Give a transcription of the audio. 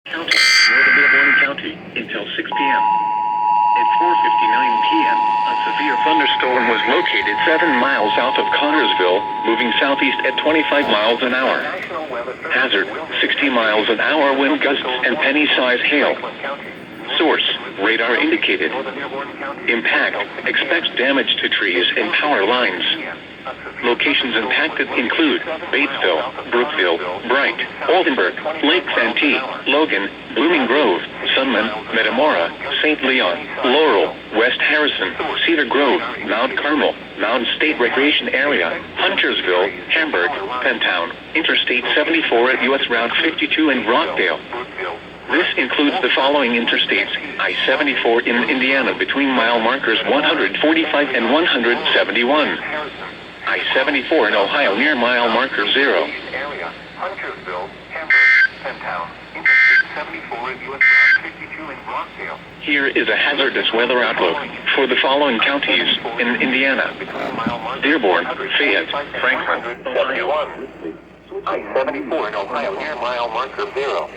County, northern Dearborn County, until 6 p.m. At 4:59 p.m., a severe thunderstorm was located 7 miles south of Connersville, moving southeast at 25 miles an hour. Hazard, 60 miles an hour wind gusts and penny-size hail. Source, radar indicated. Impact, expects damage to trees and power lines. Locations impacted include Batesville, Brookville, Bright, Oldenburg, Lake Santee, Logan, Blooming Grove, Sunman, Metamora, St. Leon, Laurel, West Harrison, Cedar Grove, Mount Carmel, Mountain State Recreation Area, Huntersville, Hamburg, Pentown, Interstate 74 at U.S. Route 52 in Rockdale. This includes the following interstates: I-74 in Indiana between mile markers 145 and 171. I-74 in Ohio near mile marker 0. Huntersville, Hamburg, Pentown, Interstate 74 at U.S. Route 52 in Rockdale. Here is a hazardous weather outlook for the following counties in Indiana: Dearborn, Fayette, Franklin, Ohio. I-74 in Ohio near mile marker 0.